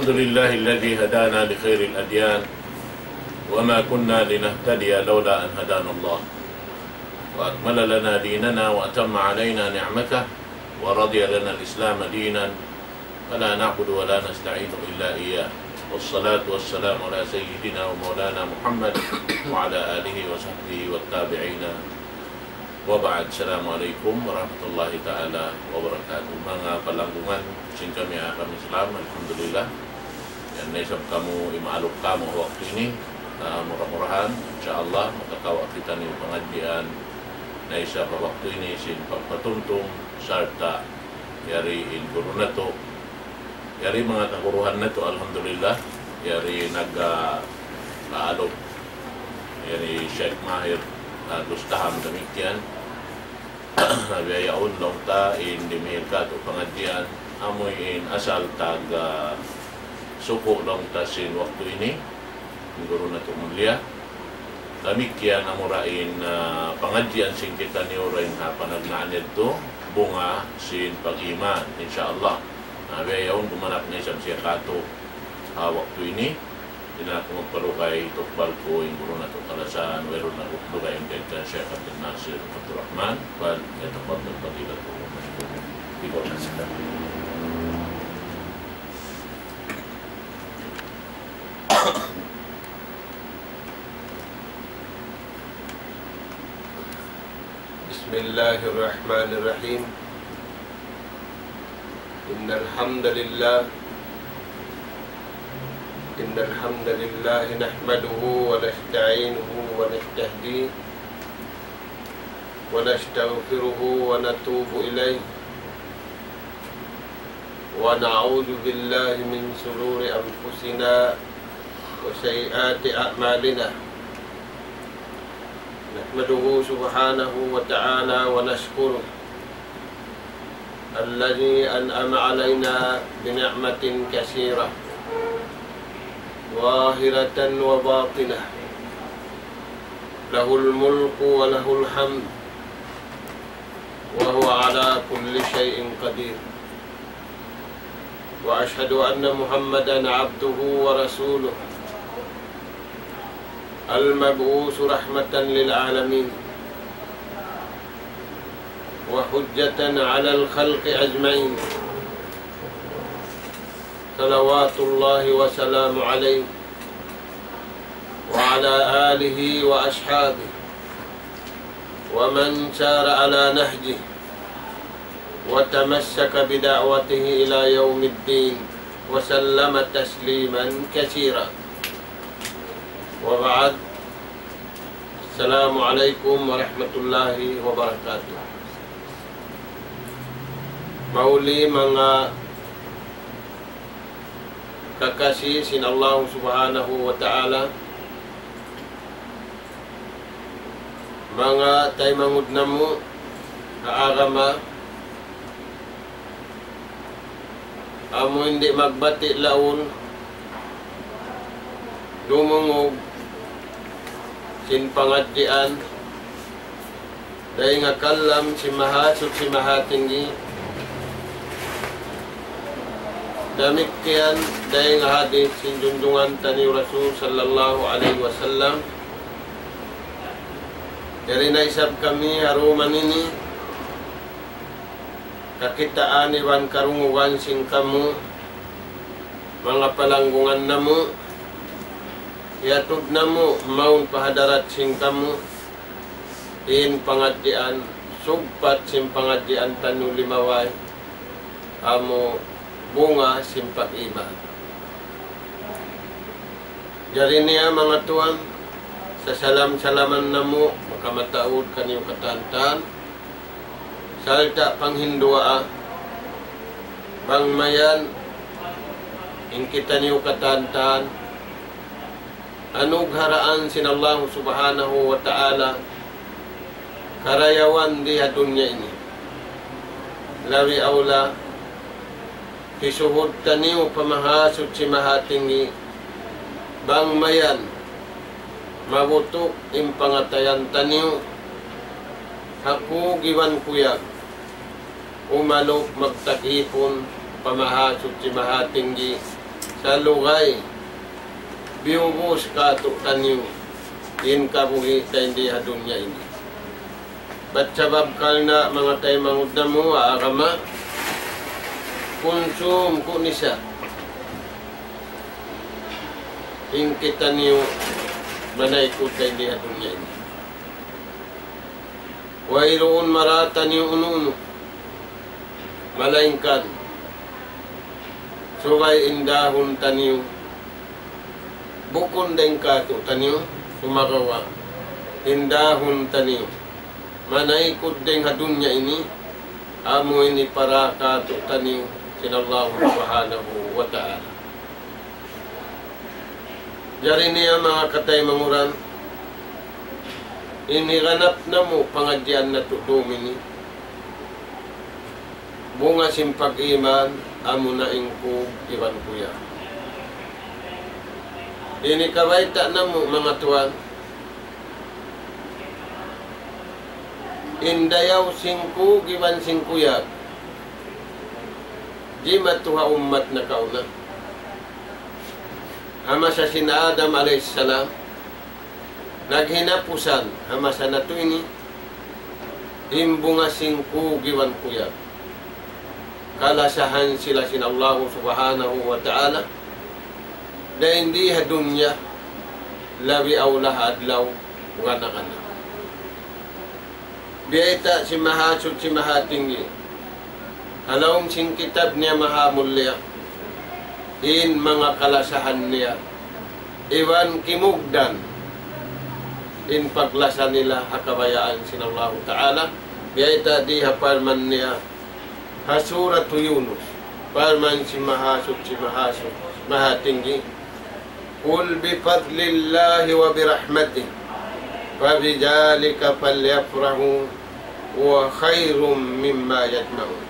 الحمد لله الذي هدانا لخير الأديان وما كنا لنهتدي لولا أن هدانا الله وأكمل لنا ديننا وأتم علينا نعمته ورضي لنا الإسلام دينا فلا نعبد ولا نستعين إلا إياه والصلاة والسلام على سيدنا ومولانا محمد وعلى آله وصحبه والتابعين وبعد. Assalamualaikum warahmatullahi ta'ala wabarakatuh. Mga palanggungan, sing kami akan Islam, Alhamdulillah. Yan na isang kamu imaalok kamo waktu ini. Murah-murahan, insyaAllah, makakawa kita ni pengajian na isa pa waktu ini sin pagpatuntong sarta yari in guru na to. Yari mga takuruhan na to, Alhamdulillah. Yari nag-aalok. Yari Sheikh Mahir Gustaham demikian. Nabiyayaon lang ta in dimihir ka ito pengajian amoy in asal taga suko lang ta sin waktu ini guru na ito mulia demikian amurain pengajian sing kita niurain ha panagnaan ito bunga sin pag-iman insyaAllah. Nabiyayaon gumanap na isang siya kato waktu ini tidak aku memperlukai tukbal ko yang guru na tukalasan meron na ukluga yung kaitan Syekh Abdul Nasir Abdul Rahman bal yatafadhal fadilatuhu mashkuran. Terima kasih. Bismillahirrahmanirrahim. Innal hamdalillah إن الحمد لله نحمده ونستعينه ونستهديه ونستغفره ونتوب إليه ونعوذ بالله من شرور أنفسنا وسيئات أعمالنا نحمده سبحانه وتعالى ونشكره الذي أنعم علينا بنعمة كثيرة ظاهرة وباطنة له الملك وله الحمد وهو على كل شيء قدير وأشهد أن محمدا عبده ورسوله المبعوث رحمة للعالمين وحجة على الخلق أجمعين صلوات الله وسلام عليه وعلى آله وأصحابه ومن سار على نهجه وتمسك بدعوته إلى يوم الدين وسلم تسليما كثيرا وبعد. السلام عليكم ورحمة الله وبركاته. Mauli mga kakasih sin Allah subhanahu wa ta'ala mga tay mangud namo kaagama amo hindi magbati laon dumungog sin pangaddian day nga kalam si mahasud si mahatinggi demikian dahil nga hadis sinjunjungan tani Rasul sallallahu alaihi wasallam dari naisab kami haruman ini kakitaan iwan karungugan sing kamu mga palanggungan namo yatod namo maun pahadarat sing kamu in pangaddian sugpat sing pangaddian tanu limaway amo bunga simpak iman. Jadi niya mga tuan sa salam-salaman namo makamataud kanyo katantan salta panghindua bangmayan in kita niyo katantan anugharaan sin Allah subhanahu wa ta'ala karayawan di dunya ini lawi aula kisuhod taniw pamahasod si mahatingi bangmayan mabutok impangatayan taniw haku giwan kuya umalok magtakipon pamahasod si mahatinggi sa lugay biubos kato tanyo in kabuhi ta hindi hadunya ini. Ba't sabab kal na mga tayo mangod na mo aarama konsum ko ni siya in kita niyo manaikot ta hindi hadunya ini. Wairoon marata niyo ununo malaingkan sugay indahon taniyo bukon deng kato taniyo sumagawa indahon taniyo manaikot deng hadunya ini amo ini para kato taniyo sinallahu subhanahu wa ta'ala. Jari niya mga katay manguran iniganap na mo pangadyan na tutumini bunga simpag-iman amo na ingko iwan kuya. Ini kawaita na mo mga tuwan indayaw singko giwan singkuya di matuha umat na kauna hama sa sina Adam alayhissalam naghinapusan hama sa nato ini imbunga singko giwan kuya kalasahan sila sin Allah subhanahu wa ta'ala na hindi hadunya labi awlah adlaw wana-kana. Biyayta si mahasud si mahatinggi halawang sing kitab niya mahamulya in mga kalasahan niya iwan kimugdan in paglasa nila hakabayaan sin Allah ta'ala. Biyayta di hapalman niya hasuratu Yunus palman si mahasud mahatinggi qul bifadlillahi wa birahmatih fabidzalika falyafrahu wa khairum mimma yajma'un.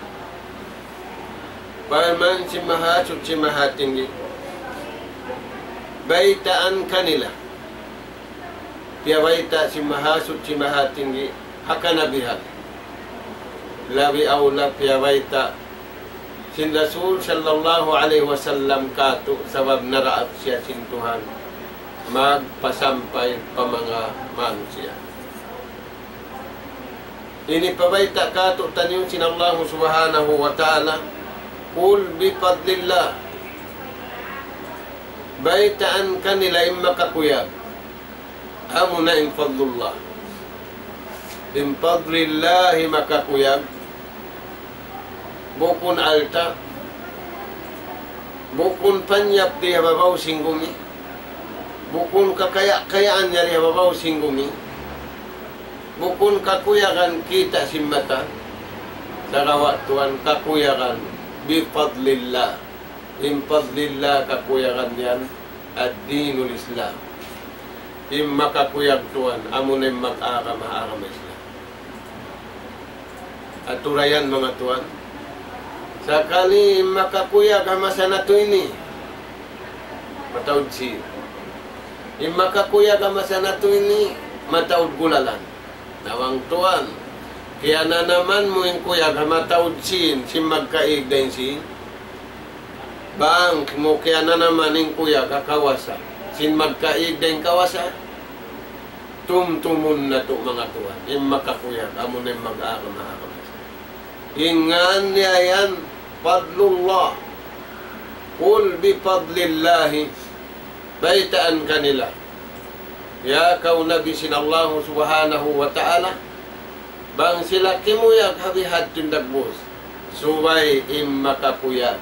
Palman si mahasud si mahatinggi baitaan kanila piyawaita si mahasud si mahatinggi hakanabihan labi awla piyawaita sin Rasul sallallahu alaihi wasallam kato sabab naraat siya sin Tuhan magpasampay pa mga manusia. Ini pabayta kato tanyo sin Allah subhanahu wa ta'ala qul bifadlillah baitaan kanila imma kakuyag amo na in fadlullah in fadlillahi makakuyag bukun alta bukun panyap di hababaw singgumi bukun kakayaan niya di hababaw singgumi bukun kakuyakan kita simmata sa kawatuan kakuyakan bifadlillah in fadlillah kakuyakan yan ad-dinul Islam in makakuyag tuan amunin mag-aram Islam at turayan mga tuan sakali makakuyag hamasa na to ini matawad si makakuya hamasa na to ini matawad gulalan nawang tuan kaya na naman mo yung kuyag matawad si magkaig din si bang mo kaya na naman yung kuyag kakawasa sin magkaig din kawasa tumtumun na to mga tuan yung makakuyag amo na yung mag-aram ingan niya yan fadlullah qul bifadlillahi baitaan kanila ya kau nabi sin Allah subhanahu wa ta'ala bang sila kimuyag habihad tindagbos subay im makapuyag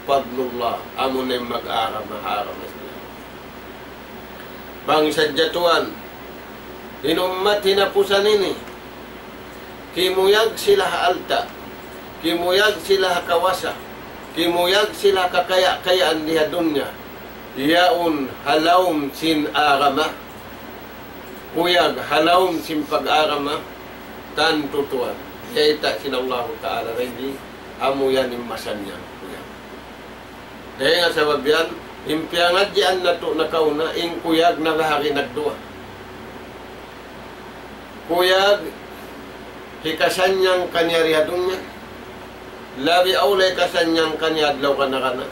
fadlullah amunin mag-aram bang sadyatuan inummat hinapusan ini kimuyag sila alta kimuyag sila kawasa kimuyag sila kakaya-kayaan diha dunya yaun halawm sin arama kuyag halawm sin pag-arama tan tutuan yaita sin Allah ta'ala hindi amo yan imasan yan kuyag dahil nga sabab yan impiangad yan na to nakauna in kuyag na bahagi nagdua kuyag hikasanyang kanyariha dunya labi awlay kasanyang kanya adlaw kana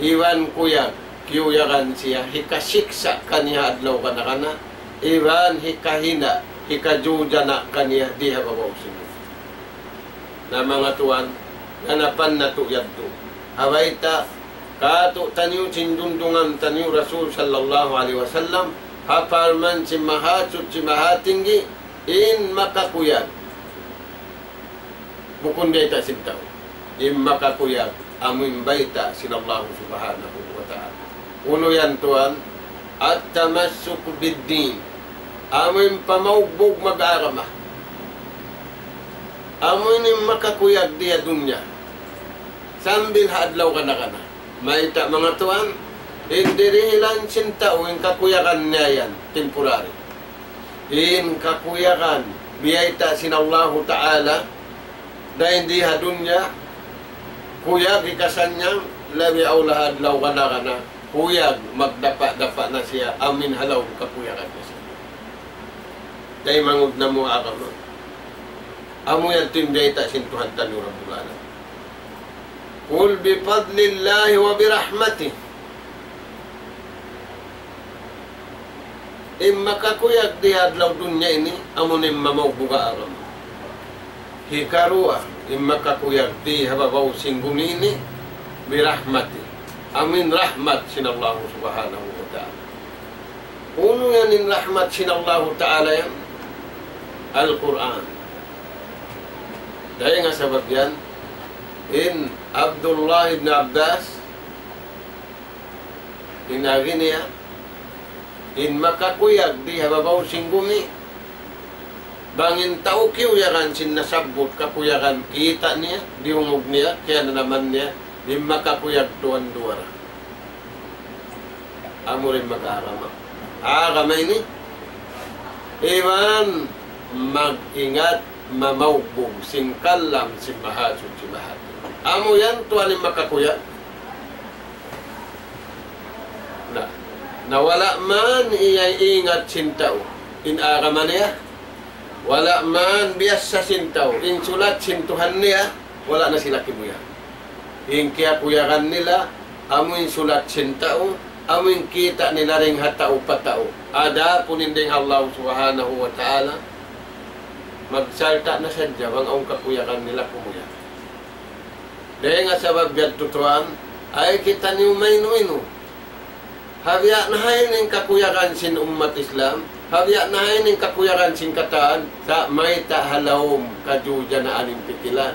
Iwan kuyag, kiyuyakan siya, hikasiksa kaniya adlaw kana, iwan hikahina, hikajuja na kaniya, di hababaw sino. Na mga tuwan, ganapan na to yadto. Hawaita, kato tanyo sindundungan tanyo Rasul sallallahu alaihi wasallam, hapalman si mahatsut si mahatinggi, in makakuyag. Bukun data sintaw, in makakuyag. Amin baita sinallahu subhanahu wa ta'ala. Uno yan tuan, at tamassuk biddin. Amin pamaugbog mag-arama. Amin yung makakuyag diya dunya. Sambil hadlaw ka na. Maita mga tuan, hindi rihilan sinta o yung kakuyakan niya yan, temporary. In kakuyakan, biyaita sinallahu ta'ala, na hindi hadunya, kuyag ikasan niya, labi aw lahad law kana, kuyag magdapa-dapa na siya, amin halaw kakuyagan na siya. Dahil mangod na mo akam. Amo yan timdayta sintuhan tanurang bulana. Kul bifadlillahi wa birahmatih. Makakuyag di hadlaw dunya ini, amo nim mamaw buga aram. Hikarua, makakuyag di hababaw singguni ini, birahmati. Amin rahmat sinallahu subhanahu wa ta'ala. Uno yan in rahmat sinallahu ta'ala yan, Al-Quran. Dahil nga sabab yan, in Abdullah ibn Abbas, inagi niya, in makakuyag di hababaw singgumi, bangin tao kiuyakan sin nasabot kakuyakan kita niya, diungog niya, kaya na naman niya, di makakuyag tuwan duwara. Amo rin mag-arama. Kamay ni, iman mag-ingat, mamawbog, singkalam, simahasod, simahat. Amo yan, tuwan yung makakuyag. Nawala man iyay ingat sintaw, in-arama niya. Wala man bias sa sintaw, in sulat sintuhan niya, wala na sila kibuya. In kaya kuyakan nila, amoy sulat sintaw, amoy kita nila ring hatao patao. Ada puninding Allah subhanahu wa ta'ala, magsalta na sadya, bang ang kakuyakan nila kumuya. Dahil nga sabab yan tutuan, ay kita niyo mayno-ino. Habya na hain ng kakuyakan sin umat Islam, habya na hain ng kakuyakan sin kataan, sa may tahalawom kajuja na aning pikilan.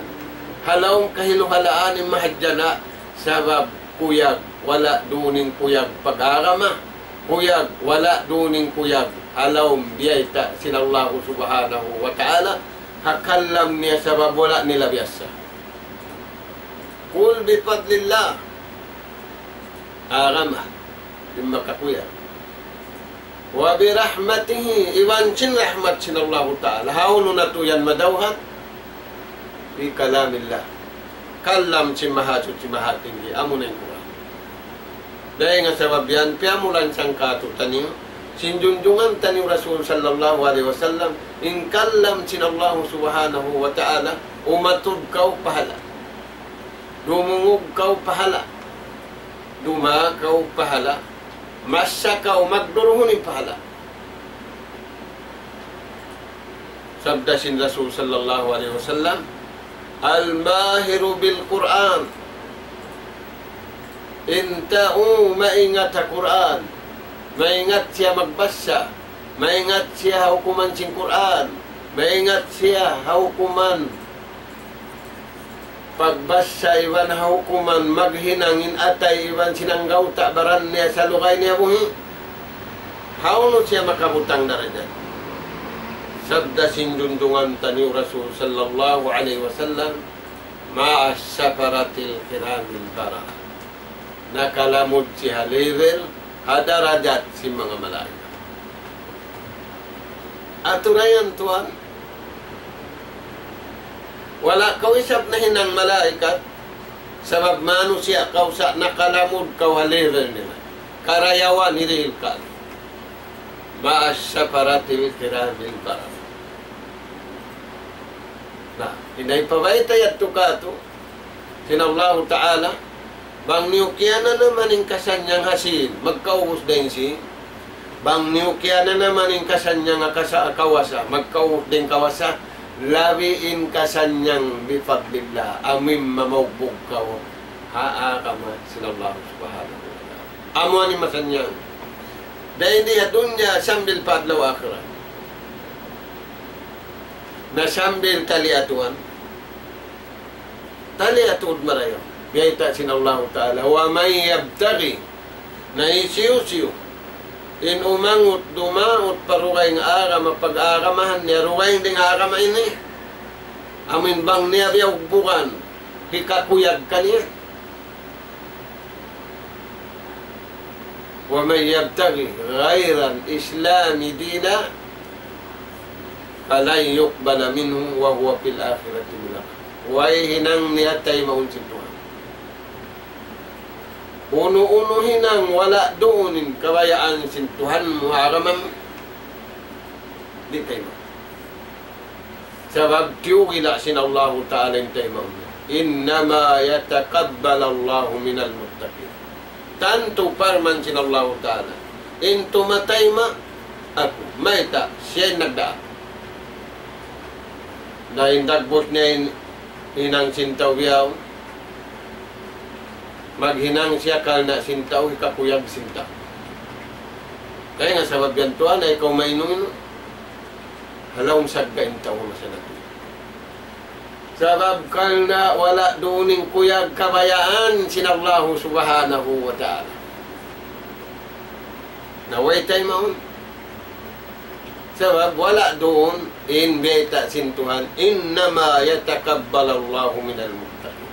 Halawom kahiluhalaan ng mahadya na, sabab kuyag, wala duning kuyag pag-arama. Kuyag, wala duning kuyag. Halawom biyayta sinallahu subhanahu wa ta'ala, hakalam niya sabab wala nila biyasa. Kul bifadlillah, arama, di makakuyag. Wa birahmatihi, iwan sin rahmat sinallahu ta'ala. Hauno na to yan madawhat, fi kalamillah. Kalam si mahasud si mahatinggi, amo na yung Quran. Dahil nga sabab yan, piamulan sang katutan niyo, sinjunjungan tani Rasul sallallahu alaihi wasallam, in kalam sinallahu subhanahu wa ta'ala, umatud kau pahala. Dumungog kau pahala. Dumakaw pahala. Masakaw magduruhunin pahala. Sabda sin Rasul sallallahu alaihi wasallam, al-mahiru bil-Quran. Inta'u maingat sa Quran. Maingat siya magbasa. Maingat siya hukuman sin Quran. Maingat siya hukuman pagbasa iwan hukuman maghinangin atay iwan sinanggaw takbaran niya sa lugay niya buhi. Hauno siya makabutang daraja. Sabda sinjundungan tani Rasul sallallahu alaihi wasallam, ma'as safaratil kiramil bara. Nakalamod siya level, hadarajat si mga malaika. Aturayan tuan, wala kau isap na hinang malaikat, sabab manu siya kau sa nakalamod kau halevel nila. Karayawan niril ka. Ma'as safaratil kiramil bara. Nah, inay pabayta yat tukato, sinallahu ta'ala, Bang niukya na naman yung kasanyang hasil, magkauhos din si. Bang niukya na naman yung kasanyang kawasa, magkauhos din kawasa. Lawiin kasanyang bifadlillah, amim mamawbog kaw. Haa kama sinallahu subhanahu wa ta'ala. Amo ni masanyang. Dahil di dunya sambil padlaw akhirat. Na sambil taliatuan. Taliatud marayo. Gaita sinallahu ta'ala. Wa may yabtagi. Na isiyo-siyo. In umangot, dumaot, parugay ng agama, pag-agamahan niya, rugay ding agama ini. Amin bang niya biyaw bukan. Hikakuyag ka niya. Wa may yabtagi. Ghairan islami dina. Alay yukbala minhu wa huwa fil akhirati minah. Way hinang niya tayo maunsin Tuhan. Uno-uno hinang wala doonin kabayaan sin Tuhan mo haraman. Di tayo mo. Sabab tiyugila sin Allah Ta'ala yung tayo mo. Innama yatakabbal Allahu minal muttaqin. Tanto parman sin Allah Ta'ala. In tumatay ma ako. Mayta siya nagdaan. Dahil dagbot niya hinang sintaw yaw. Maghinang siya kal na sintaw, ikakuyag sintaw. Kaya nga sabab yan tuwan na ikaw mainumin, halawang sagkain tao sa natin. Sabab kal na wala dooning kuyag kabayaan sinallahu subhanahu wa ta'ala. Naway tayo maun. Sabab wala doon in beta sintuhan, innama yatakabbalallahu minal muttaqin.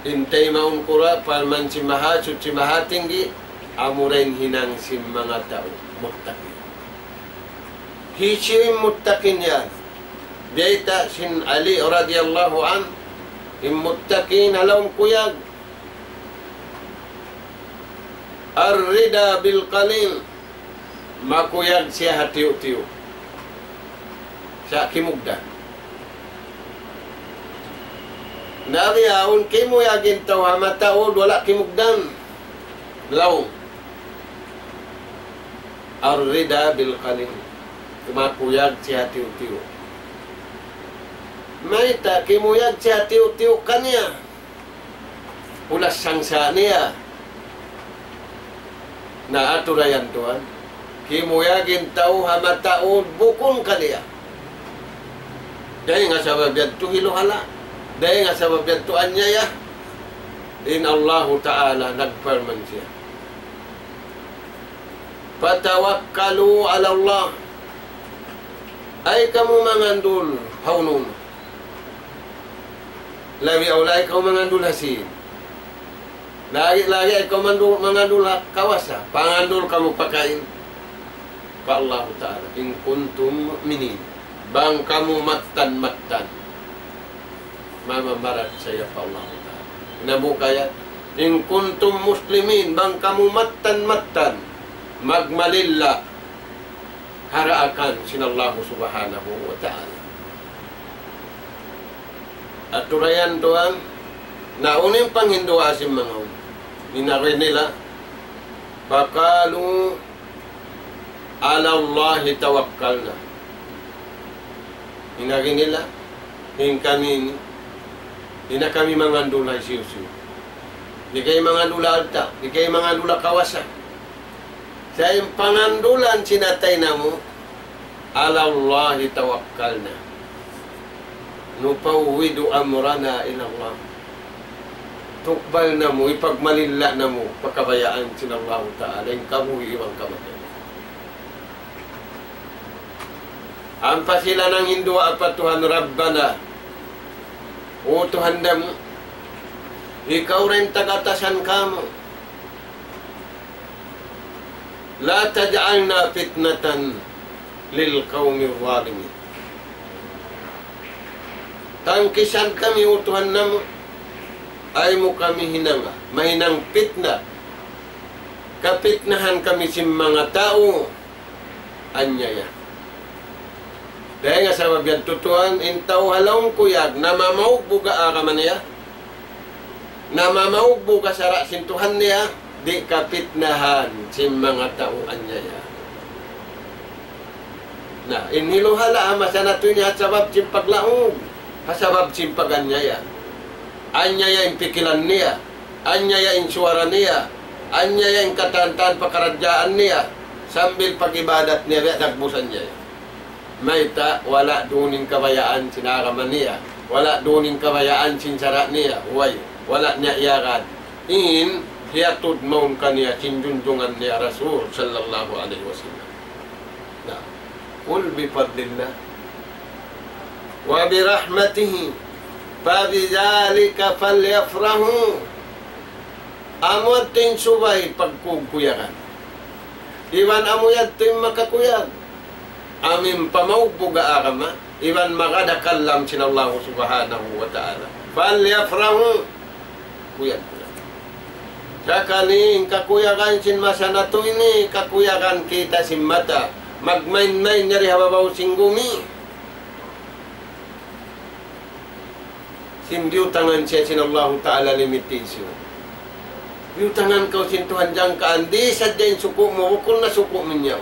Intay maun kura palman si mahasud si mahatinggi amurain hinang si mga tao muttaqin. Hisiwin muttaqin yan. Beta sin Ali radiyallahu an im muttaqin halawang kuyag. Ar-rida bil qalil. Makuyag siya hatiyo-tiyo. Sa kimugdan. Nariyaon kimuyagin tao hamataod wala kimugdan. Lawong. Ar-rida bil qalil. Makuyag siya hatiyo-tiyo. Maita kimuyag siya hatiyo-tiyo kanya. Ulas sangsa niya. Naaturayan tuan. Kimuyagin tao hamataod bukon kaniya. Dahil nga sabab yan to hiluhala. Dahil nga sabab yan to anyaya. In Allah Ta'ala nagperman siya. Patawakkalu ala Allah. Ay kamu mangandul haunun. Lawi awlay kamu mangandul hasin. Lagi-lagi ikaw mangandul kawasa. Pangandul kamu pakain. Pa Allah Ta'ala. In kuntum mu'minin. Bang kamu matan-matan. Mamamarat saya pa Allah Ta'ala. Nabukaya. In kuntum muslimin. Bang kamu matan-matan. Magmalilla. Haraakan sinallahu subhanahu wa ta'ala. At turayan doang. Nauning panghindu asim mga inarin nila. Bakalu ala Allahi tawakkalna. Hinagin nila, hina kami mangandula siyo-siyo. Di kayo mangandula alta, di kayo mangandula kawasa. Sa yung pangandulan sinatay na mo, ala Allahi tawakkalna. Nupawidu amrana ilallah. Tukbal na mo, ipagmalila na mo, pagkabayaan sinallahu ta'ala, yung kabuhi ibang kamatay. Ang pasila ng Hindu at patuhan Rabbana. O Tuhan mo, ikaw rin tagatasan ka mo. La taj'alna fitnatan lil qawmi zalimin. Tangkisan kami o Tuhan mo. Ay mo kami hinanga, mahinang pitna. Kapitnahan kami si mga tao. Anyaya. Dahil nga sa mabiyad tutuan, intaw halawang kuyag na mamawag buga araman niya. na mamaubo ka sa sintuhan niya, di kapitnahan si mga tauan niya. Na inhiluhala masana to niya sabab sim paglaog, hasabab sim paganyaya. Anyaya yung pikilan niya, anyaya yung suwara niya, anyaya yung katantan pakaradyaan niya, sambil pag-ibadat niya, nagbusan niya. May wala duning kabayaan sinaraman niya, wala duning kabayaan sinsara niya, wala niya iyakan. In, hiyatud maun kaniya, sinjunjungan niya Rasul sallallahu alaihi wasallam. Na, kul bifadlillah, wa birahmatihi, fabidhalika falyafrahu. Amot ting subay pagkukuyakan. Iwan amuyad ting makakuyag. Amin pamaubuga akama. Iwan makadakallam sinallahu subhanahu wa ta'ala. Falyafrahu. Kuyag ko na. Sakaling kakuyakan sin masana to ini. Kakuyakan kita sin mata. Magmain-main nyari hababaw singgumi. Sindiw tangan siya sinallahu ta'ala limitasyon. Diw tangan kau sintuhan diyang kaan. Di sadyain suku mo. Bukul na suku minyaw.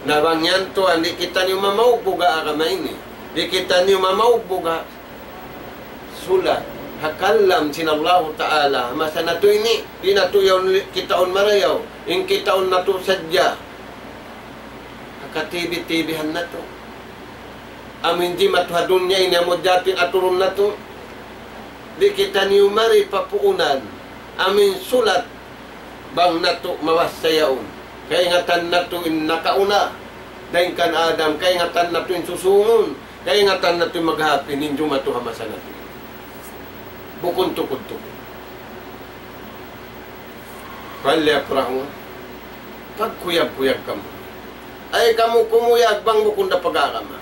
Nabang yan to. Di kita niyo mamaubuga agama ini. Di kita niyo mamaubuga sulat. Hakallam sinallahu ta'ala. Masa na to ini. Di na to yaw kita on marayaw. In kita on na to sadya. Hakatibi-tibihan na to. Amin di matuhadun niya ini amod datin aturun na to. Di kita niyo mari papuunan. Amin sulat bang nato mawasayaon. Kaya ingatan nato in nakauna. Dahil kan Adam. Kaya ingatan nato in susungon. Kaya ingatan nato in maghapin. Ninjo matuhamasa nato. Bukun tukod-tukod. Palyafrahu. Pagkuyag-kuyag kamo. Ay kamu kumuyag bang bukun na pag-agama.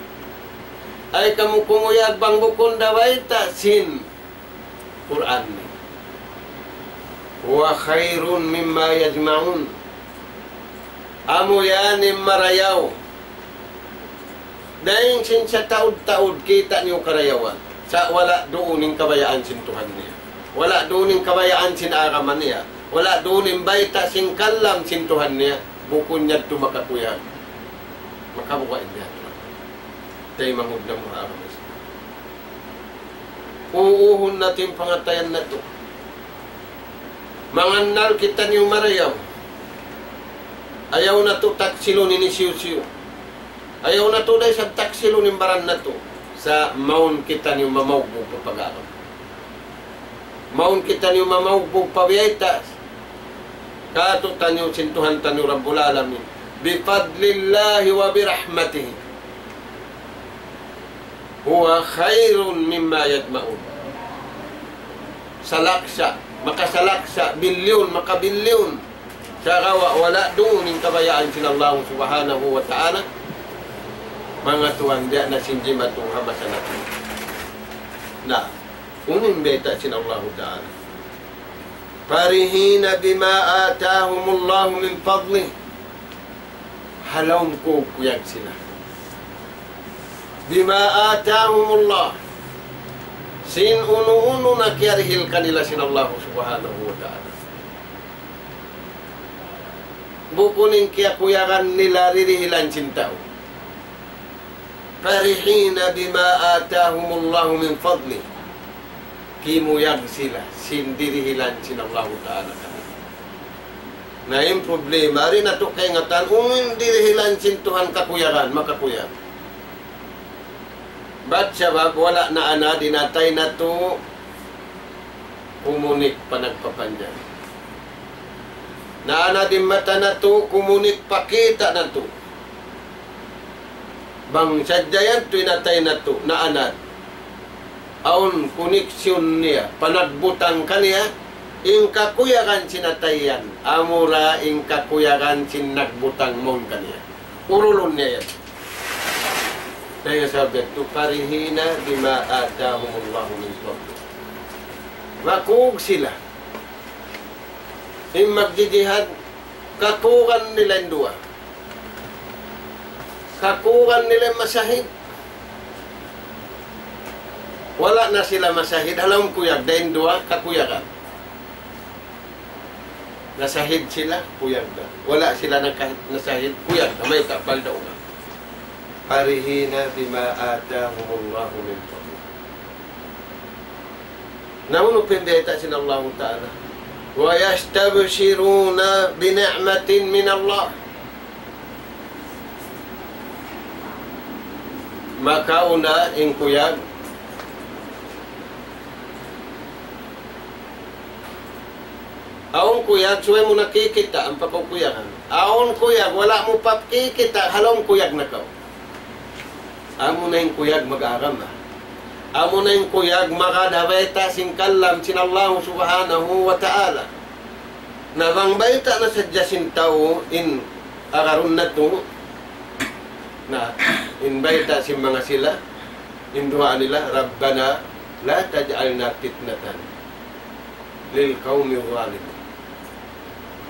Ay kamu kumuyag bang bukun na waita sin Quran ni. Wa khairun mimma yajma'un. Amo yanim marayaw. Dahil sin sa taud-taud kita niyo karayawan. Sa wala dooning kabayaan sin Tuhan niya. Wala dooning kabayaan sin araman niya. Wala dooning baita sin kallam sin Tuhan niya. Bukun niya tumakakuyag. Makabukain niya. Tayo mangod na mga araman. Uuhon natin pangatayan na to. Manganal kita niyo marayaw. Ayaw na to taksilo ni siyo-siyo. Ayaw na to dahil sa taksilo ni baran na to. Sa maun kita niyo mamaugbog papagaram. Maun kita niyo mamaugbog pabiyaitas. Kato tanyo sintuhan tanyo Rabbul Alamin. Bifadlillahi wa birahmatihi. Huwa khairun mimma yajma'un. Salaksa, makasalaksa, bilyon, makabilyon. Sarawa, wala doon yung kabayaan sinallahu subhanahu wa ta'ala. Mga tuwan, diya na sinjima itong hamasa natin. Na, uning beta sinallahu ta'ala. Farihina bima atahumullahu min fadlih. Halawm ko kuyag sila. Bima atahumullah. Sin uno-uno na kiarihil kanila sinallahu subhanahu wa ta'ala. Bukunin kaya kuyakan nila ririhilan sintao. Farihina bima atahumullahu min fadli. Kimuyag sila. Sindirihilan sinallahu ta'ala. Na yung problema, rin na ito kay ngatan, dirihilan sintuhan kakuyakan, makakuyag. Ba't sabab wala na ana, dinatay na to, kumunik pa nagpapandyan. Na ana din mata na to, kumunik pakita na to. Bang sadyayan to, inatay na to, na ana. Aun koneksyon niya, panagbutang kaniya, ing kakuyakan sinatayan, amura ing kakuyakan sinagbutang mon kaniya. Urulon niya yan. Dahil sabi ito, parihina bima atahumullahu min fadlih. Makug sila. Yung magdidihad, kakukan nila yung dua. Kakukan nila yung masahid. Wala na sila masahid. Alam kuyag, dahil dua, kakuyagan. Nasahid sila, kuyag na. Wala sila nasahid, kuyag na. May tapal daw na. Parihina bima atahumullahu min fadli. Namun upindeta sin Allah Ta'ala. Wa yastabshiruna bini'matin min Allah. Maka una ing kuyag aon kuyag suway mo nakikita ang pagkukuyagan. Aon kuyag wala mo papkikita halong kuyag na ka. Amo na yung kuyag mag-aram. Amo na yung kuyag makadabeta singkalam sin Allah subhanahu wa ta'ala. Nabang baita na sadya sintaw in agarun na to na inbaita si mga sila induha nila Rabbana la taj'alna fitnatan lil qaumi zalimin.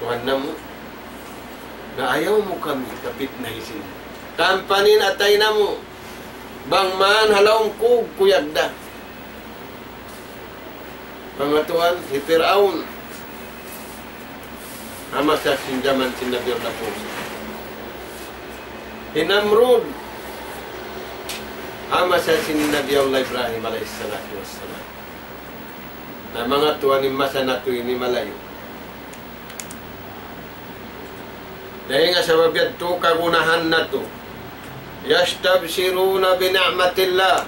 Tuhan namo na ayaw mo kami kapitnahi sila. Kampanin atay na mo bangman halawang kug kuyagda. Pangatuan si Firaun ama sa sinjaman sin Nabi Allah Musa. Hinamrud ama sa sin Nabi Allah Ibrahim alaihissalatu wassalam. Na mga tuwan ni masa na ni malayo. Dahil nga sa babiyad to kagunahan na to. Yastabshiruna bina'matillah.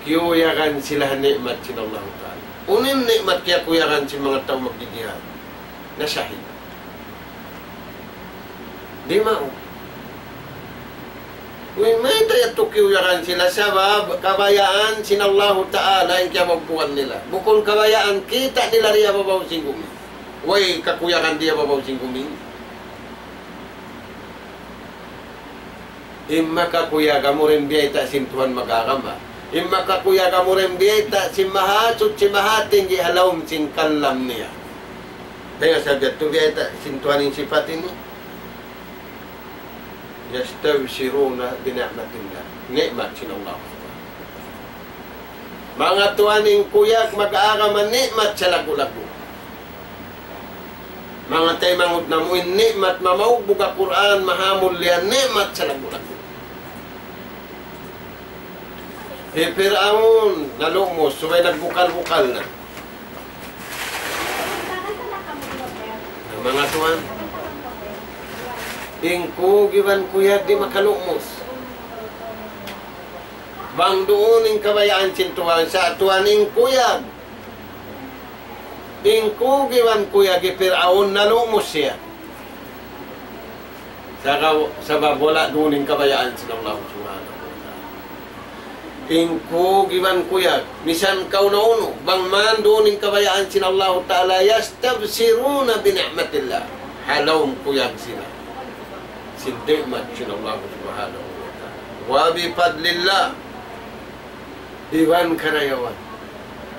Kiyuyagan sila nikmat sin Allah Ta'ala. Unin nikmat kaya kuyagan si mga tao magdidihad. Nasahid. Di mao. Uy, may tayo tukiyaran sila sabab kabayaan sin Allah Ta'ala yung kaya magbukan nila. Bukol kabayaan, kita nila riya babaw singgumi. Uy, kakuyakan diya babaw singgumi. Imma kakuyaga mo rin biyayta sin Tuhan magagama. Imma kakuyaga mo rin biyayta sin mahatsot sin mahating gihalawm sin kalam niya. Kaya sabi ito biyayta sin Tuhan yung sifat ini. Yastabshiruna bina'matillah. Nikmat sin Allah. Mga tuwaning kuyag mag-aaraman nikmat sa lagu-lagu. Mga tayo mangod na mo nikmat mamawbog ang Quran mahamul liyan nikmat sa lagu-lagu. Firaun nalumos subay nagbukal-bukal na. Mga tuwan ingko giban kuyag di makalumos. Bang doon ing kabayaan sintuhan sa atuan ing kuyag. Ingko giban kuyag Firaun nalumos siya. Sabab wala doon ing kabayaan sin Allah subhanahu wa ta'ala. Ingko giban kuyag misan kau na uno bang man doon ing kabayaan sin Allah Ta'ala yastabsiruna bina'matillah. Halawm kuyag sila. Sintikmat sin Allah subhanahu wa ta'ala. Wa bifadlillah. Iwan karayawan.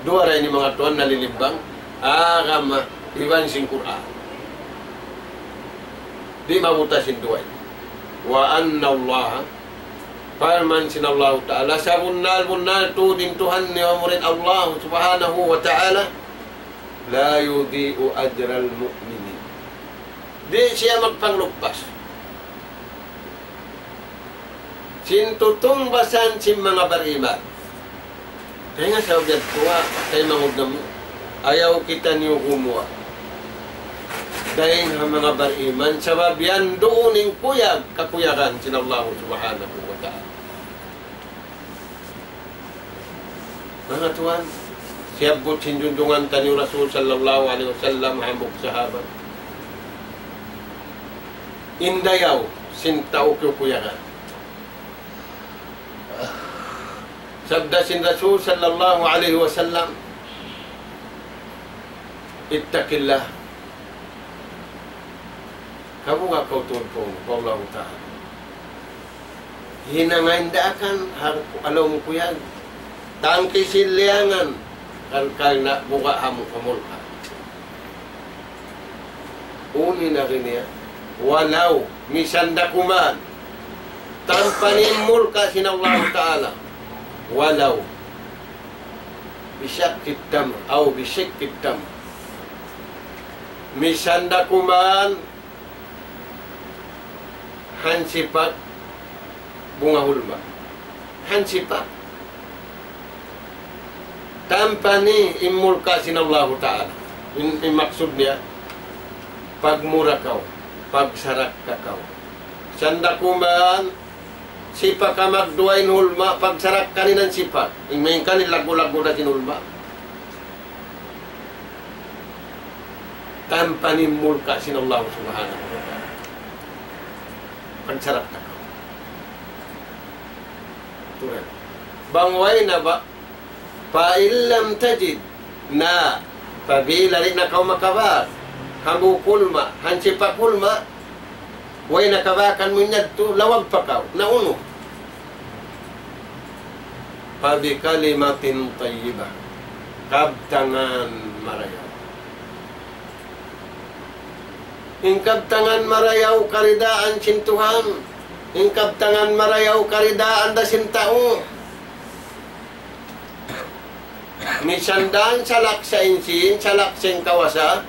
Dua rin yung mga tuwan nalilibang. Agama. Iwan sin Quran. Di mabuta sin duway. Wa anna Allah. Parman sin Allah ta'ala. Sa bunnal tu din Tuhan ni wa murid Allah subhanahu wa ta'ala. La yudi'u ajral mu'minin. Di siya magpanglugpas. Sintutong basan si mga bariman. Kaya nga sa ubyad kuwa, tayo mangod na mo. Ayaw kita niyo kumuha. Dahil ang mga bariman, sabab yan doon yung kuyag, kakuyagan sin Allah subhanahu wa ta'ala. Mga tuwan, siyabot sinjunjungan tanyo Rasul sallallahu alaihi wasallam, hambog sahabat. Indayaw, sintaw kuyagan. Sabda sin Rasul sallallahu alaihi wasallam, ittaqillah. Kamu nga kautumpong ko Allah Ta'ala. Hinangaindaakan alam ko yan. Tangki siliangan kalkal na buka hamo kamulka. Uni na rin niya. Walaw misanda kuman tanpa nimul ka sin Allah Ta'ala. Walaw bisyakit tam au bisyakit tam. Misanda kuman hansipak bunga hulma. Hansipak tanpa ni imulka sinallahu ta'ala. Ini maksud dia, pagmura kau, pagsarak ka kau. Sanda kuman sipak ka magduain hulma, pagsarak kaninan sipak. Imayin kanin lagu-lagu na sinulma. Tanpa ni mulka sinallahu subhanahu wa ta'ala. Pagsarak ka kau. Turan. Bangway na ba? Fa'illam tajid na pabila rin na kau makabar hamu kulma, hansipak kulma way nakabakan mo nyadto lawag pa kau na uno pabi kalimatin tayyibah kabtangan marayaw ingkabtangan marayaw karidaan sintuhan ingkabtangan marayaw karidaan da sintao misandaan salak sa insin, salak sa kawasa,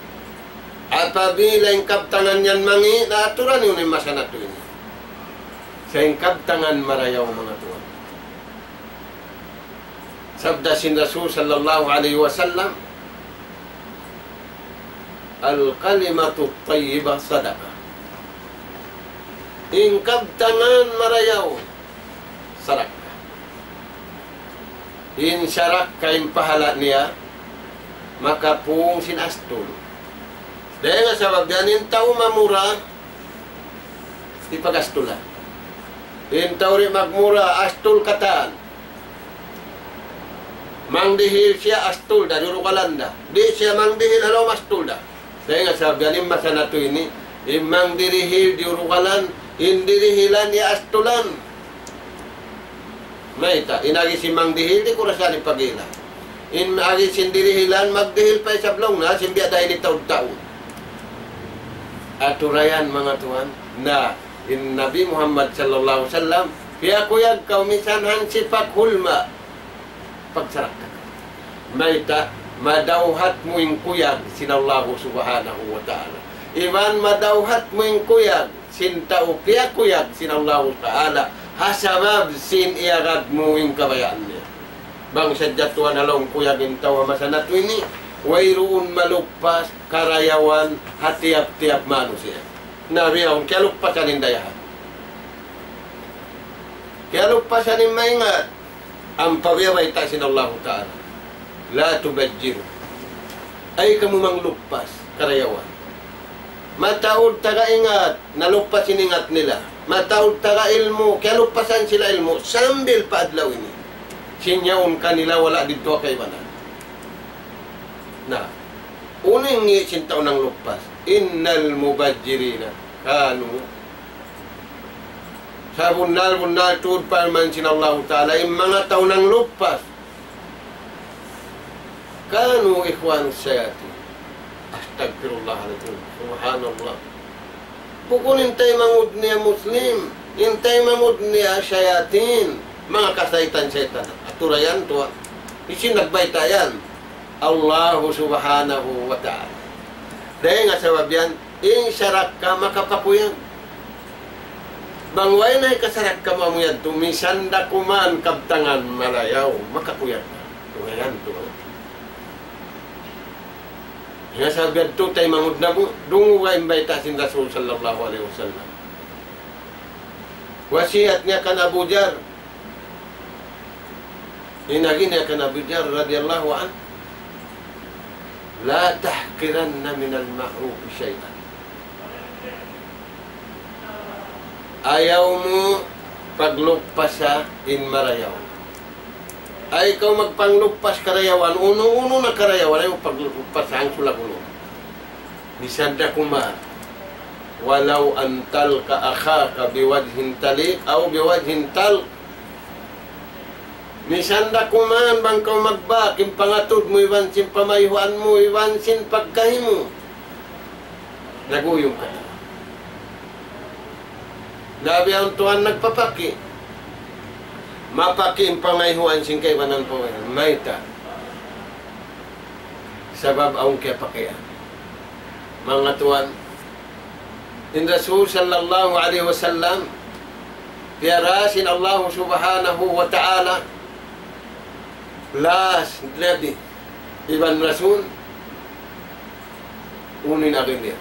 apabila yung kaptangan yan mangi, naaturan yun yung masanat yun. Sa yung kaptangan marayaw mga tuwan. Sabda sin Rasul sallallahu alaihi wasallam, al-kalimatu tayyibah sadaqah. Yung kaptangan marayaw, sarak. Insyarak kain pahala niya maka pung sinastul dahil nga sabab yan tao mamura ipagastula tao rin magmura astul kataan mangdihil siya astul da durukalanda di siya mangdihil halaw astul da dahil nga sabab yan masana to ini imang dirihil diurukalan indirihilan ya astulan Maita, inagi si Mang Dihil, di kurasani pagila. Inagi sindirihilan, magdihil pa isablong na, simbiya dahil ni taon-taon. Aturayan mga tuhan, na in Nabi Muhammad sallallahu alaihi wasallam, kaya kuyag kaumisan hansipak hulma, pagsarak ka. Maita, madauhat mo yung kuyag, sinallahu subhanahu wa ta'ala. Iman madauhat mo yung kuyag, sintao kaya kuyag, sinallahu ta'ala. Hasabab sin iagad mo yung kabayaan niya. Bang sadyatuan halong kuyagin tawa masanat ini, wayroon malugpas, karayawan, hatiap-tiap manusia. Nabi ang kaya lugpasan yung dayahan. Kaya lugpasan yung maingat. Ang pabiyabay tasin Allah Ta'ala. La tubadjiru. Ay kamu manglugpas, karayawan. Mataod taga-ingat, nalugpas iningat nila. Mataod taga ilmu, kaya lupasan sila ilmu, sambil paadlaw ini. Sinyaon kanila wala dito kay banan. Na, uning ni sintaw ng lupas, innal mubajjirina, kanu, sa bunal-bunal tuod pa man sinallahu ta'ala, yung mga tao ng lupas, kanu ikhwan sayati, astagfirullahaladzim, subhanallah. Bukun intay mangud niya Muslim, intay mangud niya syayatin, mga kasaitan-saitan. Aturayan to, isinagbaytayan, Allahu subhanahu wa ta'ala. Dahil nga sabab yan, insyarak ka makapakuyan. Bangway na ikasarak ka mamuyad, tumisanda kuman kabtangan malayaw, makakuyan. Turayan to. Nga sabihan to tayo mangud na mo, dungo ka imbita sin Rasul sallallahu alaihi wasallam. Wasiat niya kan Abu Jar. Inagi niya kan Abu Jar radhiyallahu an. La tahkiranna min al-ma'ruf syai'an. Ayaw mo paglugpas sa inmarayaw. Ay ikaw magpanglugpas karayawan, uno-uno na karayawan ay paglugpas ang sulagulo. Nisanda kuma, walau antal ka akhaka biwajhin talik au biwajhin tal. Nisanda kuman bang kau magbakim pangatod mo iwansin pamayhuan mo, iwansin pagkahimo. Naguyong ka. Labi ang tuwan nagpapaki. Mapakim pangayhuan sing kay banan po maita Sabab aung kaya pakaya. Mga tuan, in Rasul sallallahu alaihi wasallam, piarasin Allah subhanahu wa ta'ala, last nabi, Ibn Rasul, unin akin niya.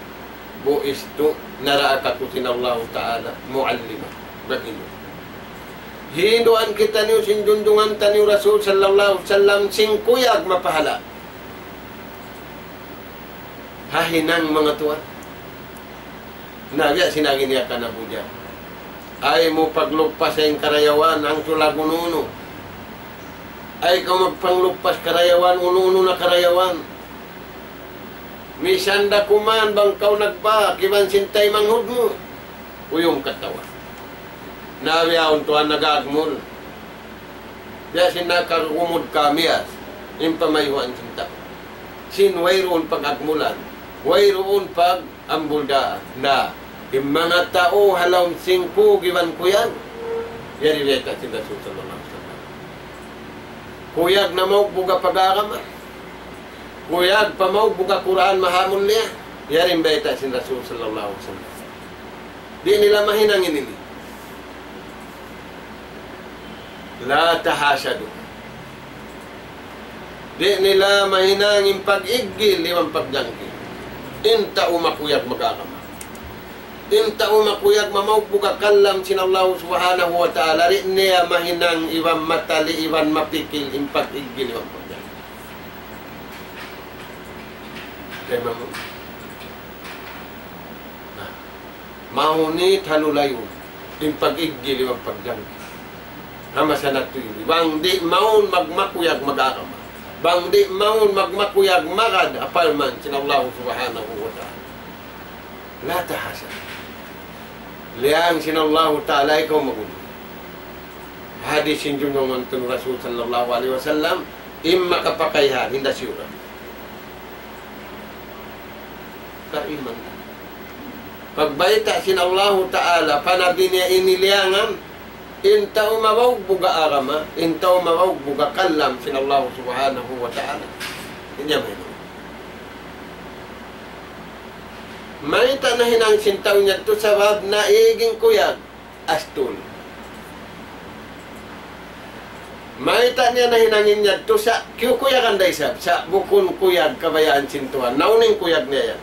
Buistu naraakakutin Allah ta'ala, muallima, bagino. Hinuan kita niyo, sinjunjungan ta niyo Rasul sallallahu alaihi wasallam, singkuyag mapahala. Hahinang mga tuwan. Nagya sinagi niya ka na budya. Ay mo paglugpas sa karayawan ang sulagununo. Ay ka magpanglugpas karayawan, ununo na karayawan. Misanda kuman bang kau nagba, kiman sintay manghud mo. Uyong katawa. Nabiyaon tuwan nagagmul. Diya sinakagumod kamiyas. Impamayuan sinta. Sinwayroon pag-agmulan. Wayroon pag ambulda na yung mga tao halawang singko giwan kuyag. Yari leta si Rasul sallallahu alaihi wasallam. Kuyag na mau buga pag-agama. Kuyag pa mau buga Quran mahamon niya. Yari beta si Rasul sallallahu alaihi wasallam. Di nila mahinangin ini. La tahasadu. Di nila mahinangin pag-igil limang pagjangki. Inta umakuyag magagama. Inta umakuyag mamaubuga kalam sinallahu subhanahu wa ta'ala. Rin niya mahinang iwan matali, iwan mapikil, impag-igil, iwan pagdang. Kaya mamu. Mahunit halulayo, impag-igil, iwan pagdang. Hama sa natuloy. Bang di maun magmakuyag magagama. Bang di maun magmakuyag magad apalman sinallahu subhanahu wa ta'ala. La tahasa. Liang sinallahu ta'ala ikaw magulo. Hadis sinjunong antun Rasul sallallahu alaihi wasallam, imma kapakayhan, hinda siyura. Kaiman. Pagbaita sinallahu ta'ala, panabi niya iniliangan, intaw mawag buga arama, intaw mawag buga kalam sinallahu subhanahu wa ta'ala. Hindi may no. May tanahin ang sintaw niya to sabab na iging kuyag astul. May tanya na hinangin niya to sa kuyagan day sab sa bukun kuyag kabayaan sintuan. Nauning kuyag niya yan.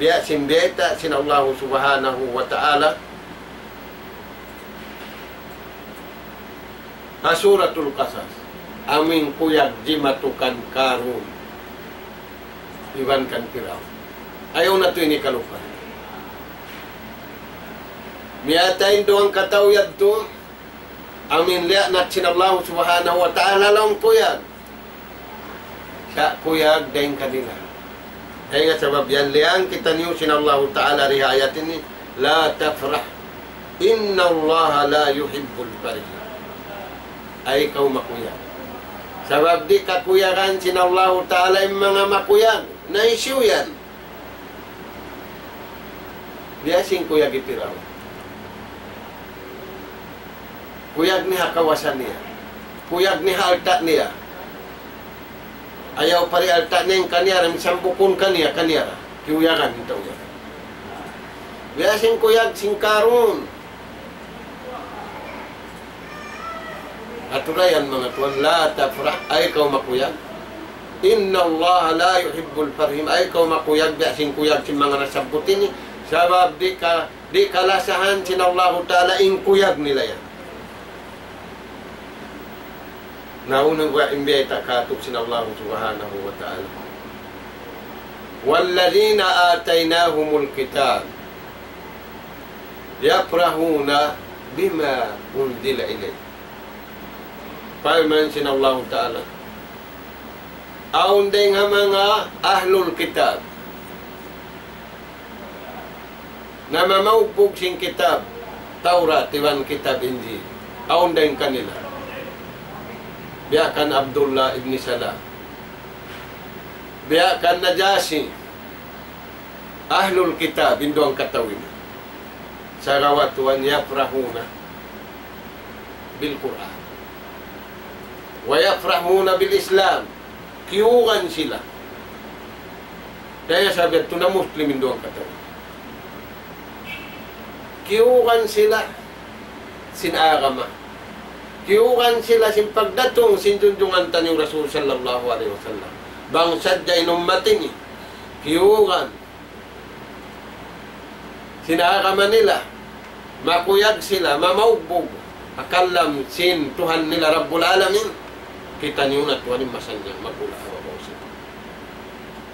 Dia simbeta sinallahu subhanahu wa ta'ala. Suratul Qasas. Aming kuyag jimatukan karun. Iwan kan Firaun. Ayaw na ito inikalupan. Miyatain doang katawiyad to. Amin liya na sinallahu subhanahu wa ta'ala lang kuyag. Sa kuyag dahin kanila. Kaya nga sabab yan liang kita niyo sinallahu ta'ala rihayat ini. La tafrah. Inna Allah la yuhibbul farih. Ay ikaw makuyag. Sabab di kakuyagan sinallahu ta'ala yung mga makuyag. Naisyu yan. Dia sing kuyag itiraw. Kuyag niya kawasan niya. Kuyag niya alta niya. Ayaw pari alta niya yung kanyara. Misambukun kaniya. Kiuyagan ito yan. Dia sing kuyag sing karun. Aturayan mga tuwan. La tafrah. Ay ikaw makuyag. Inna Allah la yuhibbul farhim. Ay ikaw makuyag. Dia sing kuyag sing mga nasabutin ni. Sabab di kalasahan sinallahu ta'ala ingkuyag nila yan. Naunang wa imbeta katuk sinallahu subhanahu wa ta'ala. Wallazina ataynahumul kitab yafrahuna bima unzila ilayh. Paman sinallahu ta'ala. Aundeng mga ahlul kitab na mamawpog sing kitab Taurat, iwan kitab Injil. Aundain kanila. Biakan Abdullah ibn Salam. Biakan Najasi. Ahlul kitab, indo ang katawin. Sarawatuan yafrahuna bil Quran. Wa yafrahuna bil Islam. Kiyugan sila. Kaya sabi ito na Muslimin doon katawan. Kiyukan sila sinagama. Kiyukan sila sin pagdatong sinjunjungan tan yung Rasul sallallahu alaihi wasallam. Bangsad ja inumatin ni. Kiyukan. Sinagama nila. Makuyag sila, mamaugbog. Akalam sin Tuhan nila Rabbul Alamin. Kita niyo na Tuhan yung masanya magula.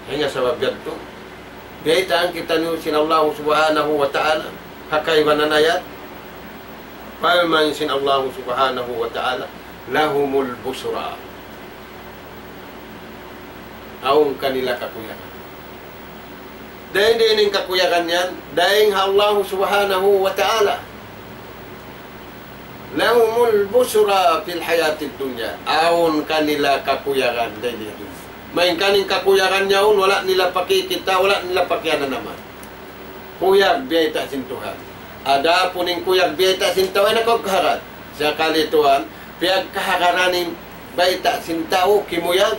Kaya sabab yan ito. Gaitaan kita niyo sin Allah subhanahu wa ta'ala. Hakay mananayat. Paman sin Allah subhanahu wa ta'ala. Lahumul busra. Aung kanila kakuyakan. Dahil din yung kakuyakan yan. Dahil Allah subhanahu wa ta'ala. Lahumul busra fil hayatid dunya. Aun kanila kakuyakan. Dahil din. Main kaning kakuyakan niyaon, wala nila pakikita, wala nila pakyanan naman. Kuyag biyay ta sin Tuhan. Ada puning kuyag biyay ta sin tao ay nakagkaharat. Sa kalituan, piyag kahakaranin biyay ta sin tao kimuyag.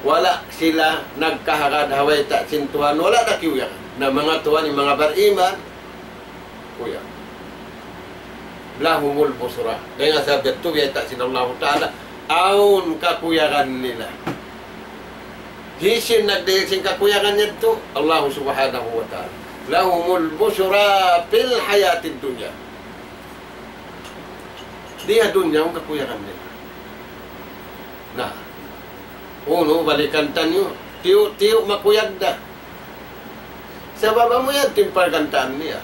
Wala sila nagkaharad haway ta sin Tuhan, wala na kiyag. Na mga Tuhan, yung mga bariman, kuyag. Lahumul busra. Kaya nga sabi ito, biyay ta sin Allah Ta'ala, aun kakuyakan nila. Hisin nagdahil sin kakuyakan niya ito, Allah subhanahu wa ta'ala. Lahumul busra fil hayatid dunya. Diya dunya ang kakuyakan nila. Nah, uno, balikan tanyo, tiyo makuyag da. Sa baba mo yan, timpargantaan niya.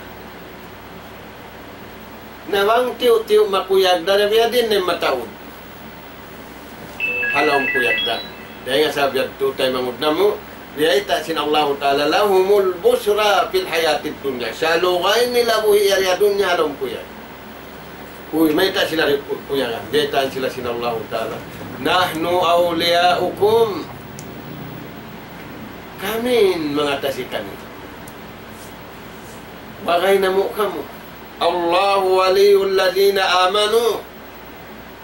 Nawang tiyo makuyag da, nabiya din na mataod. Halawang kuyag da. Dahil nga sabi at tutay mangudna mo, diyay ta sin Allah Ta'ala, lahumul busra fil hayatid dunya. Sa lukay nila buhi ya dunya halong kuyag. Uy, may ta sila kuyagan. Diyay ta sila sin Allah Ta'ala. Nahnu awliyaukum. Kamin mga tasikan. Bagay na mo kamo. Allahu waliyul ladina amanu.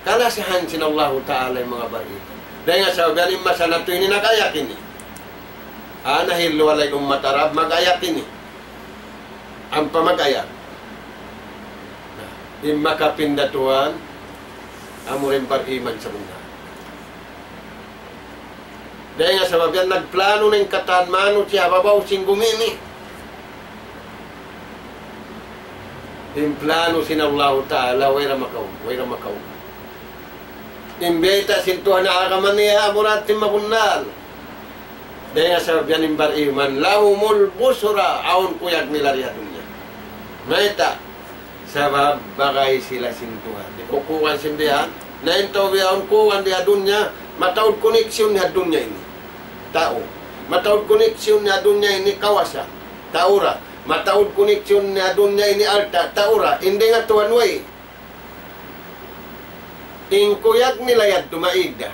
Kalasahan sin Allah Ta'ala yung mga bari. Dahil nga sabi, alim masana ito ini nagayakin ni. Nahil walay umat Arab, magayakin ni. Ang pamagayak. Yung makapindatuan, amurin pag-iman sa mundo. Dahil nga sabi, nagplano ng katanmano siya, babaw sing gumini. Yung plano sin Allah Ta'ala, wala makaw. Imbeta sintuhan na akaman niya amuratin makunal. Dahil sa biyanin bariman, lahumul busura, aon kuyag nila riya dunya. Maita, sa bagay sila sintuhan. Di kukuhan sindihan, na ito aon kuhan diya dunya, mataod koneksyon niya dunya ini. Tao. Mataod koneksyon niya dunya ini kawasa. Taura. Mataod koneksyon niya dunya ini alta. Taura. Hindi nga tuwan way. Ingkuyag nila yan tumaigda.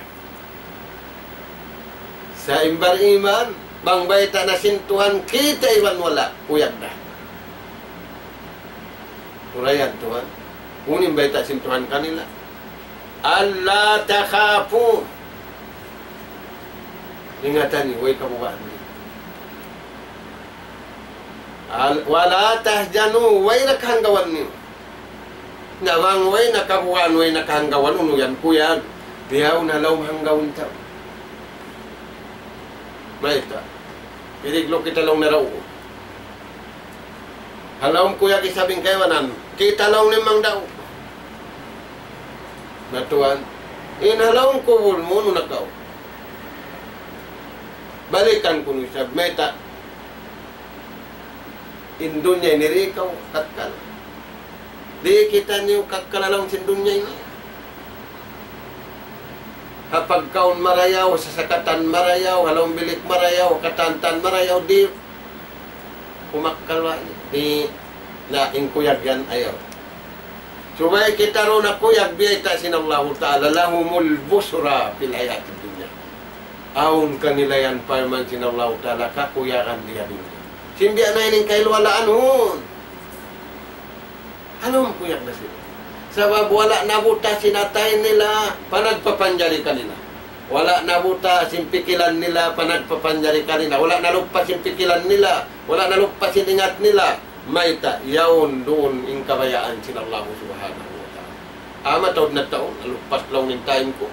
Sa imbar iman, bang bayta na sintuhan, kita iwan wala, kuyag na. Urayan Tuhan. Unim bayta sintuhan kanila. Allah takhafu. Ingatan niyo, way kabukaan niyo. Wala tahjanu, way naghanggawan niyo. Nawang way nakabuan, way nakahanggawan, uno yan kuyag. Diyaw na law hanggawan tao. Maita. Piriglo kita lang na raw. Halawang kuyag isabing kaywanan. Kita lang limang daw. Natuan. Inhalawang kubul mo nung nakaw. Balikan ko nung isab. Maita. Indunya inirikaw katkal. Di kita niyo kakalalang sindunya ini. Kapag kaon marayaw, sasakatan marayaw, halong bilik marayaw, katantan marayaw, di kumakkalwa di na ingkuyag yan ayaw. Subay kita ro na kuyag biyayta sinallahu ta'ala lahumul busra fil hayatid dunya. Aun kanila yan paman sinallahu ta'ala kakuyakan diya dunya. Simbiya na ining kailwalaan hun. Anong kuyag na sila? Sabab wala nabuta sinatay nila, panagpapanjari kanila. Wala na buta yung pikilan nila, panagpapanjari kanila. Wala na lupas yung pikilan nila. Wala na lupas yung ingat nila. May ta, yaon doon yung kabayaan sila Allah subhanahu wa ta'ala. Ama taon na taon, nalupas lang yung time ko.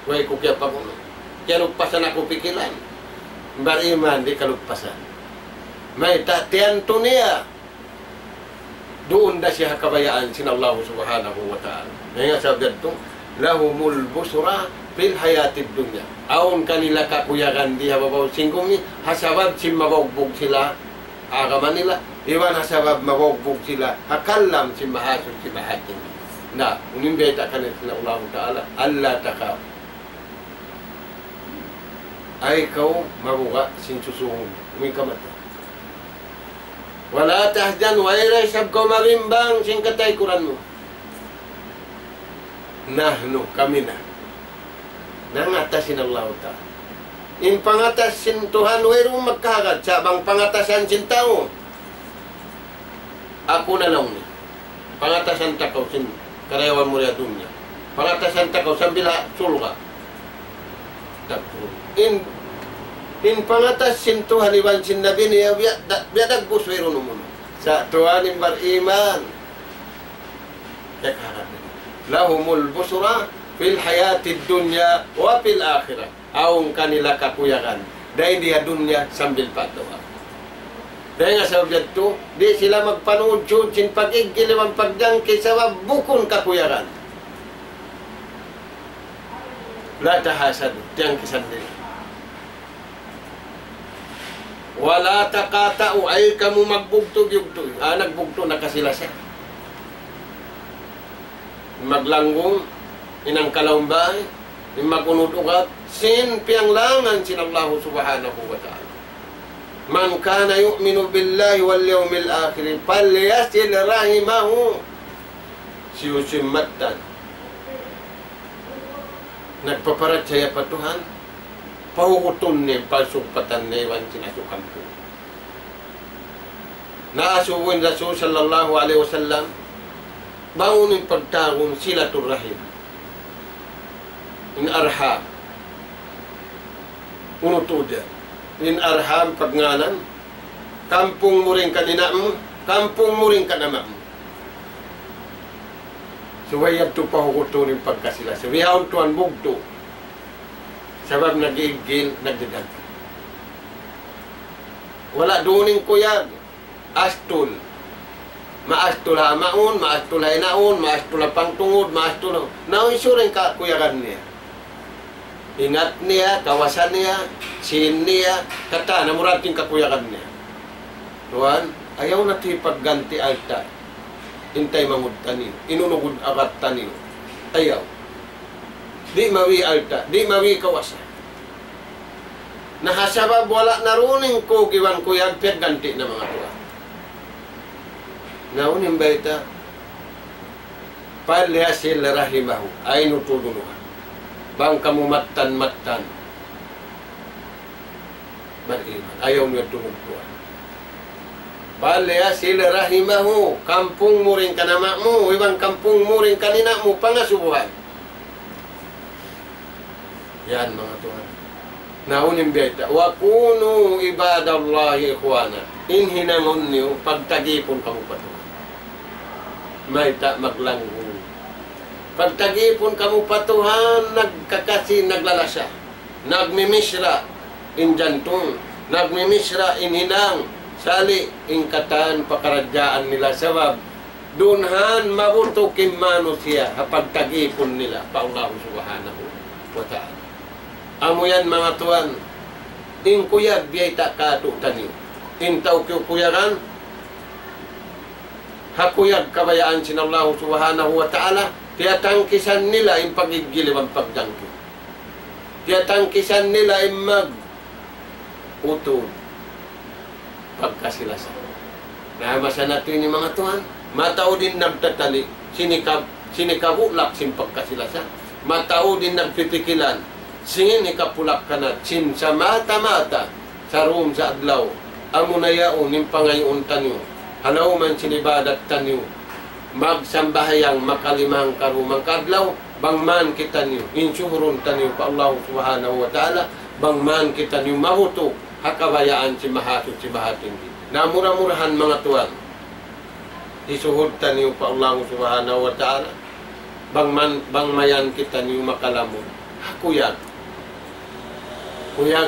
Huwag ko kaya pa ko. Kaya lupasan ako pikilan. Bariman, di kalupasan. May ta, tiyanto niya. Doon na siya kabayaan sila Allah subhanahu wa ta'ala. Ngayon sabi ito, lahumul busura fil hayatid dunya. Aon kanila kakuyagan di hababaw singkumi, hasabab simmabagbog sila agaman nila. Iwan hasabab mabagbog sila, hakalam simmahasun simmahatin. Na, unimbeta kanila sila Allah ta'ala, Allah takab. Ay kau mabuka sinsusuhun. Umingkamata. Wala tahjan, wala sab kau marimbang singkatay kuran mo. Nahnu, kami na. Nangatasin Allah ta'ala. In pangatasin Tuhan, mayroong magkagad. Sabang pangatasan sin tao. Ako na lang ni. Pangatasan takaw sin karayawan mo rin dunya. Pangatasan takaw sambila sulga. In pangatasin Tuhan, iwan sin nabi niya, biyadag buswero naman. Sa Tuhan in bariman. Kekharap. Lahumul busura fil hayatid dunya wa fil akhirah. Aong kanila kakuyakan. Dahil diya dunya sambil patawa. Dahil nga sa object to, di sila magpanood sin pag-igiliwang pagdangki sa bukon kakuyakan. La tahasad, tiyang kisan nila. Wala takatao, ay kamu magbugtog-yugtog. Nagbugto na kasila siya. Maglanggong, inang kalawang bahay, magunod-ugat, sin pianglangan sin Allah subhanahu wa ta'ala. Man kana yu'minu billahi wal yawmil akhir, falyasil rahimahu. Siyusimatan. Nagpaparat siya pa Tuhan, pahukuton niya, pasupatan niya, iwan sinasukam po. Naasubuin Rasul sallallahu alaihi wasallam, bangunin pagtagong silatul rahim. In arham. Unutuda. In arham pagnganan. Kampung mo rin kanina mo. Kampung mo rin kanama mo. Suwayad to pahukutunin pagkasila. Sabihaon tuan bugto. Sabab nag-iigil, nagdadag. Wala duning kuyag. Astul. Maastul ha maun, maastul ha inaun, maastul ha pangtungod, maastul ha. Nauinsurin ka kuyagan niya. Ingat niya, kawasan niya, sin niya, kata, namurating kakuyagan niya. Tuhan, ayaw na pagganti alta. Intay mangud taniyo, inunugod agat taniyo. Ayaw. Di mawi alta, di mawi kawasan. Nahasabab wala naruning ko giwan kuyag ganti na mga Tuhan. Naunin ba ita? Palyasil rahimahu. Ay nutulunuhan. Bang kamu matan-matan. Bariman. Ayaw niya tumugtuan. Palyasil rahimahu. Kampung mo rin kanama mo. Ibang kampung mo rin kanina mo. Pangasubuhan. Yan mga Tuhan. Naunin ba ita? Wa kunu ibadallahi ikhwana. Inhinamon niyo. Pagtagipon kamu pa Tuhan. May ta maglanggo. Pagtagipon kamu patuhan, nagkakasi, naglalasa. Nagmimisra, injantong. Nagmimisra, inhinang. Sali, ingkatan, pakaradyaan nila. Sabab, dunhan, mabuto kimano siya, hapagtagipon nila, pa Allah subhanahu wa ta'ala. Amo yan mga tuwan, ingkuyag, biyay ta kato taniyo. Intaw kuyagan, hakuyag kabayaan sin Allah subhanahu wa ta'ala, tiyatangkisan nila yung pagigiliwang pagdangki. Tiyatangkisan nila yung mag-utod pagkasilasan. Nahamasa natin yung mga tuhan, matao din nagtatali, sinikabulak sin pagkasilasan. Matao din nagpipikilan, sinikapulak ka na, sin sa mata-mata, sa room sa adlaw, amo na yaon, yung pangayon tanyo, halaw man sinibadat tanyo, magsambahayang makalimang karumang kadlaw, bangman kita niyo insyuhurun taniyo pa Allah subhanahu wa ta'ala bangman kita niyo mahuto hakabayaan si mahasud si mahatinggi na murah-murahan mga tuwan isuhud taniyo pa Allah subhanahu wa ta'ala bangmayan kita niyo makalamon kuyag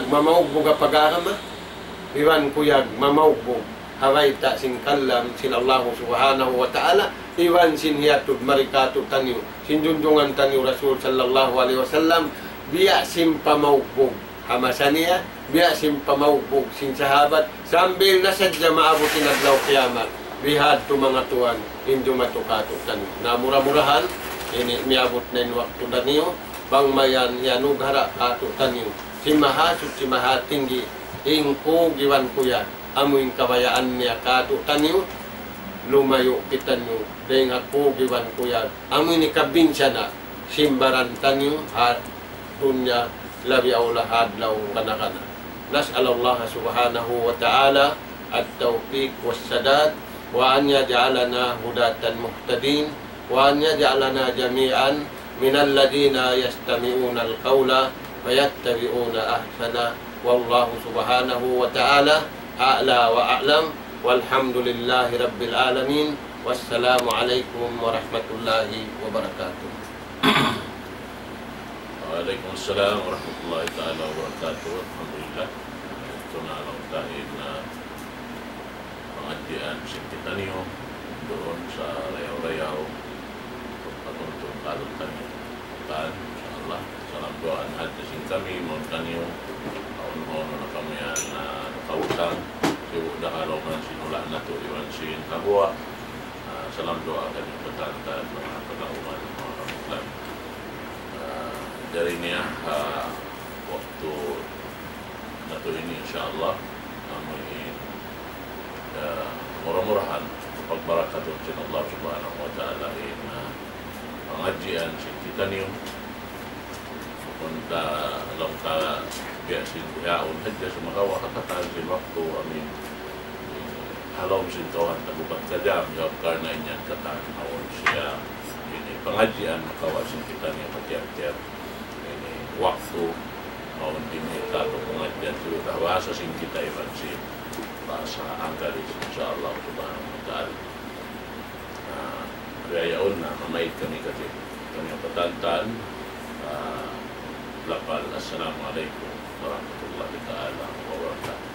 mamaugbog a pag-arama iwan kuyag mamaugbog haway ta sin kallam sin Allah subhanahu wa ta'ala iwan sin hiyatud marikatu taniyo sin junjungan taniyo Rasul sallallahu alaihi wasallam biya sim pamaugbog hamasaniya biya sim pamaugbog sin sahabat sambil nasadya maabutin adlaw kiyamat bihad tu mga tuwan injo matukato taniyo na murah-murahan ini miabot na yung waktu taniyo bangmayan yanug hara kato taniyo si mahasud si mahatinggi ingko giwan kuya amuing kabayaan niya kato taniyo lumayo kita niyo dahil ako giwan kuya amuing ni kabinsya na simbaran taniyo at dunya labi aulahad law kanakana nas'alallah subhanahu wa ta'ala at-tawfiq was-sadad wa an yaj'alana hudatan muhtadin wa an yaj'alana jami'an minal ladina yastami'una al-qawla fayattabi'una ahsana wallahu subhanahu wa ta'ala a'la wa a'lam walhamdulillahi rabbil alamin wassalamu alaikum warahmatullahi wabarakatuh. Waalaikumsalam warahmatullahi ta'ala wabarakatuh. Alhamdulillah ito na lang tayo na pengajian kita niyo doon sa Rayaw-Rayaw pagpatuntong kalutan niyo kan insyaAllah salam doaan hati sing kami mohon kaniyo mohon na kami na nakautang siwuda kalongan sinula na to iwan sin kabua salam doa kami petanta mga panauman mga Islam dari niya waktu na to ini insyaAllah kami murah-murahan pagbarakatun sin Allah subhanahu wa ta'ala pengajian sin kita niyo punta alam ka biasin yaon hadya sumakawa katatal sin waktu amin halom sin kawan tagubat kajam jawab karena inyan katan awon siya ini pengajian makawasin kita niyo patiap-tiap ini waktu awon diminta atau pengajian sudah bahasa sin kita iban sin bahasa Angkaris insyaAllah subhanahu wa ta'ala riyaon na mamait kami kasi kami patantan lapal assalamualaikum warahmatullahi ta'ala wabarakatuh.